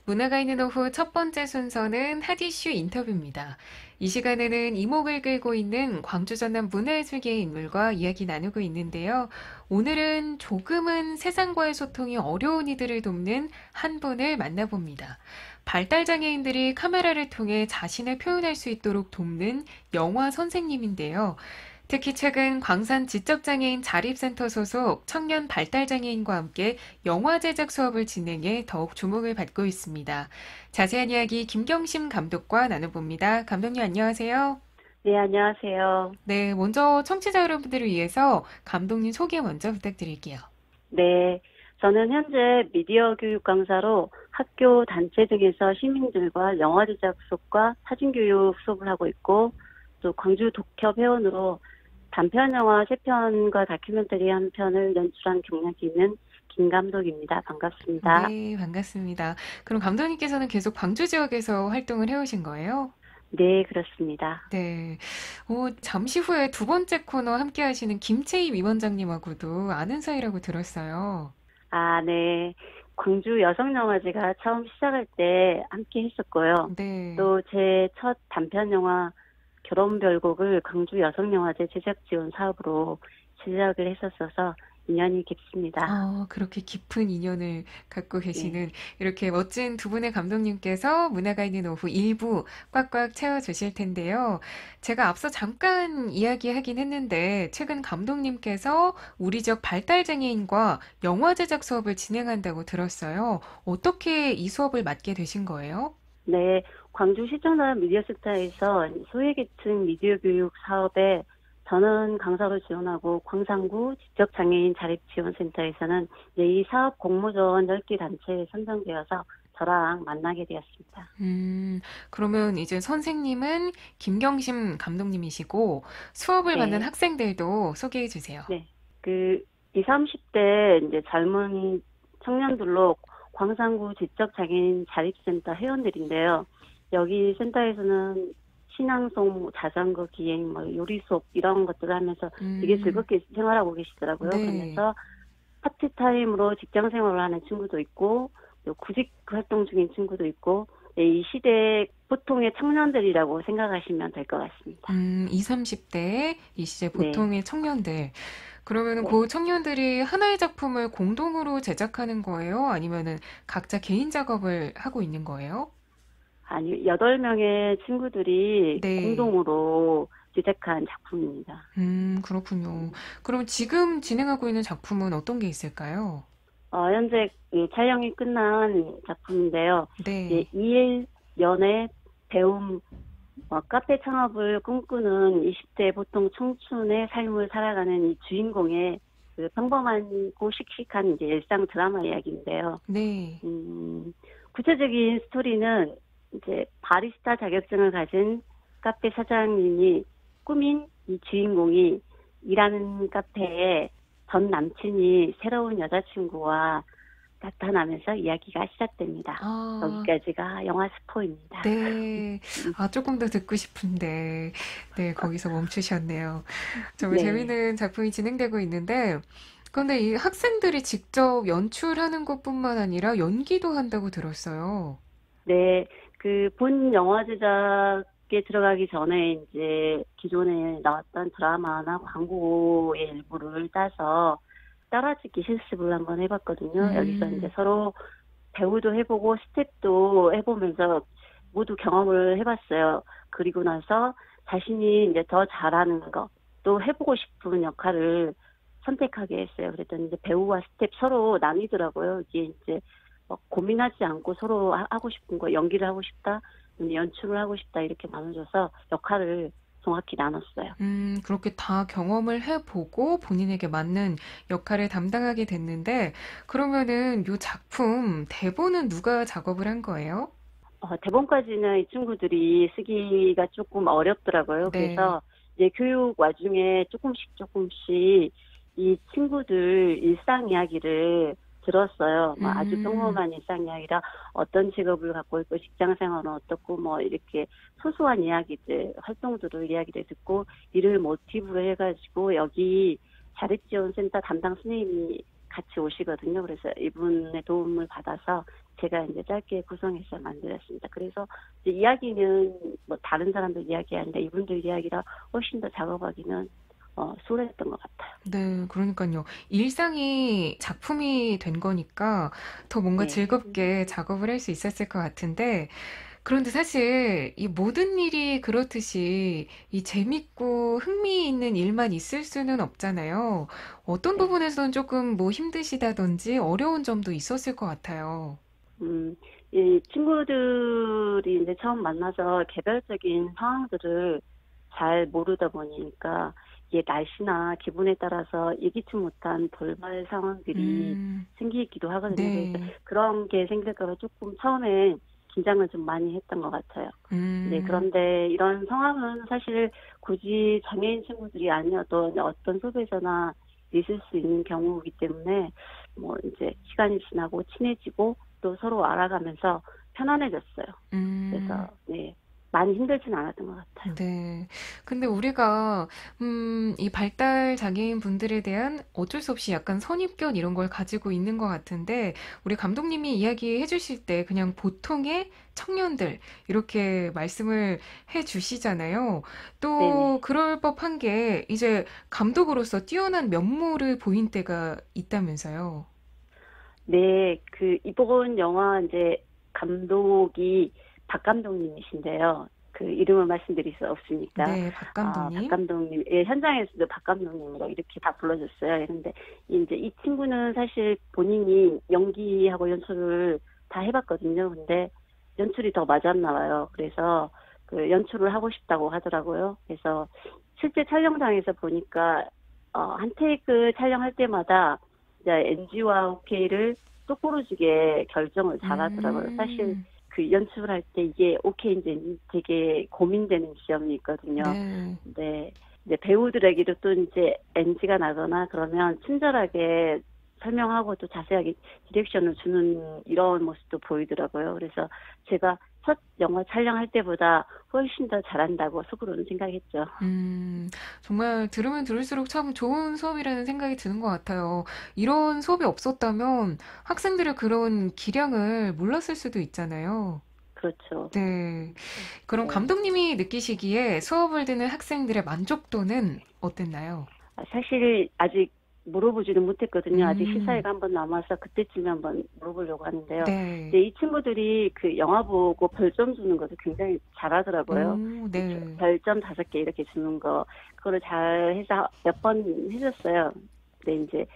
문화가 있는 오후 첫 번째 순서는 핫이슈 인터뷰입니다. 이 시간에는 이목을 끌고 있는 광주 전남 문화예술계의 인물과 이야기 나누고 있는데요. 오늘은 조금은 세상과의 소통이 어려운 이들을 돕는 한 분을 만나봅니다. 발달장애인들이 카메라를 통해 자신을 표현할 수 있도록 돕는 영화 선생님인데요. 특히 최근 광산 지적장애인 자립센터 소속 청년 발달장애인과 함께 영화 제작 수업을 진행해 더욱 주목을 받고 있습니다. 자세한 이야기 김경심 감독과 나눠봅니다. 감독님 안녕하세요. 네, 안녕하세요. 네, 먼저 청취자 여러분들을 위해서 감독님 소개 먼저 부탁드릴게요. 네, 저는 현재 미디어 교육 강사로 학교 단체 등에서 시민들과 영화 제작 수업과 사진 교육 수업을 하고 있고, 또 광주 독협 회원으로 단편 영화 3편과 다큐멘터리 1편을 연출한 경력이 있는 김 감독입니다. 반갑습니다. 네, 반갑습니다. 그럼 감독님께서는 계속 광주 지역에서 활동을 해오신 거예요? 네, 그렇습니다. 네. 잠시 후에 두 번째 코너 함께 하시는 김채희 위원장님하고도 아는 사이라고 들었어요. 아, 네. 광주 여성영화제가 처음 시작할 때 함께 했었고요. 네. 또 제 첫 단편 영화 결혼별곡을 광주 여성영화제 제작 지원 사업으로 제작을 했었어서 인연이 깊습니다. 그렇게 깊은 인연을 갖고 네. 계시는 이렇게 멋진 두 분의 감독님께서 문화가 있는 오후 일부 꽉꽉 채워주실 텐데요. 제가 앞서 잠깐 이야기하긴 했는데, 최근 감독님께서 우리 지역 발달장애인과 영화 제작 수업을 진행한다고 들었어요. 어떻게 이 수업을 맡게 되신 거예요? 네. 광주시청단 미디어센터에서 소외계층 미디어 교육 사업에 저는 강사로 지원하고 광산구 지적장애인 자립지원센터에서는 이제 이 사업 공모전 10개 단체에 선정되어서 저랑 만나게 되었습니다. 음, 그러면 이제 선생님은 김경심 감독님이시고 수업을 받는 네. 학생들도 소개해 주세요. 네. 그, 20, 30대 이제 젊은 청년들로 광산구 지적장애인 자립센터 회원들인데요. 여기 센터에서는 신앙송, 뭐 자전거 기행, 뭐 요리 수업 이런 것들을 하면서 되게 음, 즐겁게 생활하고 계시더라고요. 네. 그러면서 파트타임으로 직장 생활을 하는 친구도 있고, 또 구직 활동 중인 친구도 있고, 네, 이 시대 보통의 청년들이라고 생각하시면 될 것 같습니다. 20, 30대 이 시대 네. 보통의 청년들. 그러면은 네. 그 청년들이 하나의 작품을 공동으로 제작하는 거예요? 아니면은 각자 개인 작업을 하고 있는 거예요? 아니, 8명의 친구들이 네. 공동으로 제작한 작품입니다. 그렇군요. 그럼 지금 진행하고 있는 작품은 어떤 게 있을까요? 현재 이 촬영이 끝난 작품인데요. 이제 네. 2일 연애, 배움, 카페 창업을 꿈꾸는 20대 보통 청춘의 삶을 살아가는 이 주인공의 그 평범하고 씩씩한 이제 일상 드라마 이야기인데요. 네. 음, 구체적인 스토리는 이제 바리스타 자격증을 가진 카페 사장님이 꾸민 이 주인공이 일하는 카페에 전 남친이 새로운 여자친구와 나타나면서 이야기가 시작됩니다. 아, 여기까지가 영화 스포입니다. 네. 조금 더 듣고 싶은데, 네, 거기서 멈추셨네요. 정말 네. 재밌는 작품이 진행되고 있는데, 그런데 이 학생들이 직접 연출하는 것뿐만 아니라 연기도 한다고 들었어요. 네, 그 본 영화 제작에 들어가기 전에 이제 기존에 나왔던 드라마나 광고의 일부를 따서 따라찍기 실습을 한번 해봤거든요. 여기서 이제 음, 서로 배우도 해보고 스텝도 해보면서 모두 경험을 해봤어요. 그리고 나서 자신이 이제 더 잘하는 거, 또 해보고 싶은 역할을 선택하게 했어요. 그랬더니 이제 배우와 스텝 서로 나뉘더라고요. 이게 이제 고민하지 않고 서로 하고 싶은 거, 연기를 하고 싶다, 아니면 연출을 하고 싶다 이렇게 나눠줘서 역할을 정확히 나눴어요. 그렇게 다 경험을 해보고 본인에게 맞는 역할을 담당하게 됐는데, 그러면은 이 작품 대본은 누가 작업을 한 거예요? 대본까지는 이 친구들이 쓰기가 조금 어렵더라고요. 네. 그래서 이제 교육 와중에 조금씩 이 친구들 일상 이야기를 들었어요. 뭐 아주 음, 평범한 일상 이야기라 어떤 직업을 갖고 있고 직장 생활은 어떻고 뭐 이렇게 소소한 이야기들, 활동들을 이야기를 듣고 이를 모티브로 해가지고 여기 자립지원센터 담당 선생님이 같이 오시거든요. 그래서 이분의 도움을 받아서 제가 이제 짧게 구성해서 만들었습니다. 그래서 이제 이야기는 뭐 다른 사람들 이야기하는데 이분들 이야기라 훨씬 더 작업하기는 수월했던 것 같아요. 네, 그러니까요. 일상이 작품이 된 거니까 더 뭔가 네, 즐겁게 작업을 할 수 있었을 것 같은데, 그런데 사실 이 모든 일이 그렇듯이 이 재밌고 흥미있는 일만 있을 수는 없잖아요. 어떤 네. 부분에서는 조금 뭐 힘드시다든지 어려운 점도 있었을 것 같아요. 음, 이 친구들이 이제 처음 만나서 개별적인 상황들을 잘 모르다 보니까 이게 날씨나 기분에 따라서 예기치 못한 돌발 상황들이 음, 생기기도 하거든요. 그래서 네. 그런 게 생길까 봐 조금 처음에 긴장을 좀 많이 했던 것 같아요. 네, 음, 그런데 이런 상황은 사실 굳이 장애인 친구들이 아니어도 이제 어떤 소비자나 있을 수 있는 경우이기 때문에 뭐 이제 시간이 지나고 친해지고 또 서로 알아가면서 편안해졌어요. 그래서 음. 네, 많이 힘들진 않았던 것 같아요. 네. 근데 우리가, 이 발달 장애인 분들에 대한 어쩔 수 없이 약간 선입견 이런 걸 가지고 있는 것 같은데, 우리 감독님이 이야기해 주실 때 그냥 보통의 청년들, 이렇게 말씀을 해 주시잖아요. 네네. 또, 그럴 법한 게, 이제 감독으로서 뛰어난 면모를 보인 때가 있다면서요. 네, 그 이번 영화 이제 감독이 박 감독님이신데요. 그 이름을 말씀드릴 수 없으니까 네, 박 박 감독님. 감독님, 예, 현장에서도 박 감독님이라고 이렇게 다 불러줬어요. 그런데 이제 이 친구는 사실 본인이 연기하고 연출을 다 해봤거든요. 근데 연출이 더 맞았나 봐요. 그래서 그 연출을 하고 싶다고 하더라고요. 그래서 실제 촬영장에서 보니까 한 테이크 촬영할 때마다 이제 NG와 OK를 똑부러지게 결정을 잘하더라고요. 사실 음, 그 연출할 때 이게 오케이인지 되게 고민되는 지점이 있거든요. 네. 근데 이제 배우들에게도 또 이제 NG가 나거나 그러면 친절하게 설명하고 또 자세하게 디렉션을 주는 이런 모습도 보이더라고요. 그래서 제가 첫 영화 촬영할 때보다 훨씬 더 잘한다고 속으로는 생각했죠. 음, 정말 들으면 들을수록 참 좋은 수업이라는 생각이 드는 것 같아요. 이런 수업이 없었다면 학생들의 그런 기량을 몰랐을 수도 있잖아요. 그렇죠. 네. 그럼 네. 감독님이 느끼시기에 수업을 듣는 학생들의 만족도는 어땠나요? 사실 아직 물어보지는 못했거든요. 아직 음, 시사회가 한 번 남아서 그때쯤에 한번 물어보려고 하는데요. 네. 이제 이 친구들이 그 영화 보고 별점 주는 것을 굉장히 잘하더라고요. 오, 네. 별점 5개 이렇게 주는 거, 그거를 잘 해서 몇 번 해줬어요. 근데 이제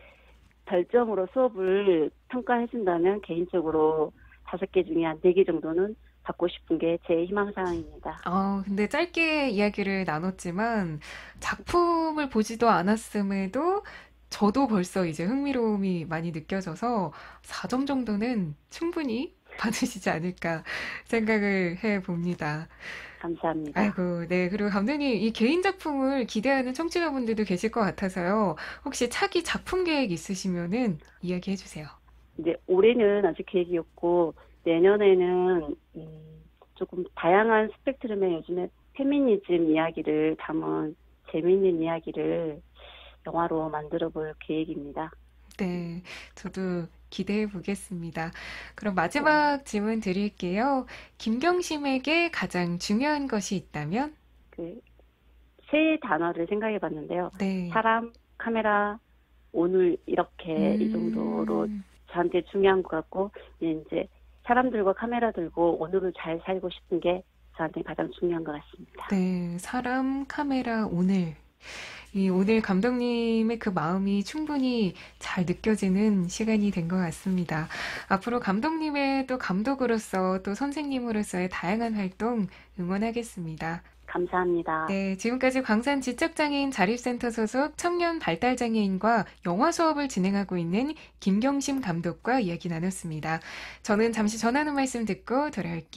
별점으로 수업을 평가해준다면 개인적으로 5개 중에 한 4개 정도는 받고 싶은 게 제 희망사항입니다. 근데 짧게 이야기를 나눴지만 작품을 보지도 않았음에도 저도 벌써 이제 흥미로움이 많이 느껴져서 4점 정도는 충분히 받으시지 않을까 생각을 해 봅니다. 감사합니다. 아이고, 네. 그리고 감독님, 이 개인 작품을 기대하는 청취자분들도 계실 것 같아서요. 혹시 차기 작품 계획 있으시면은 이야기해 주세요. 이제 올해는 아직 계획이 없고 내년에는 조금 다양한 스펙트럼의 요즘에 페미니즘 이야기를 담은 재미있는 이야기를 영화로 만들어 볼 계획입니다. 네, 저도 기대해 보겠습니다. 그럼 네. 마지막 질문 드릴게요. 김경심에게 가장 중요한 것이 있다면? 그 세 단어를 생각해 봤는데요. 네. 사람, 카메라, 오늘 이렇게 이 정도로 음, 저한테 중요한 것 같고 이제 사람 들고 카메라 들고 오늘을 잘 살고 싶은 게 저한테 가장 중요한 것 같습니다. 네. 사람, 카메라, 오늘. 이 오늘 감독님의 그 마음이 충분히 잘 느껴지는 시간이 된 것 같습니다. 앞으로 감독님의 또 감독으로서 또 선생님으로서의 다양한 활동 응원하겠습니다. 감사합니다. 네, 지금까지 광산 지적장애인 자립센터 소속 청년 발달장애인과 영화 수업을 진행하고 있는 김경심 감독과 이야기 나눴습니다. 저는 잠시 전하는 말씀 듣고 돌아올게요.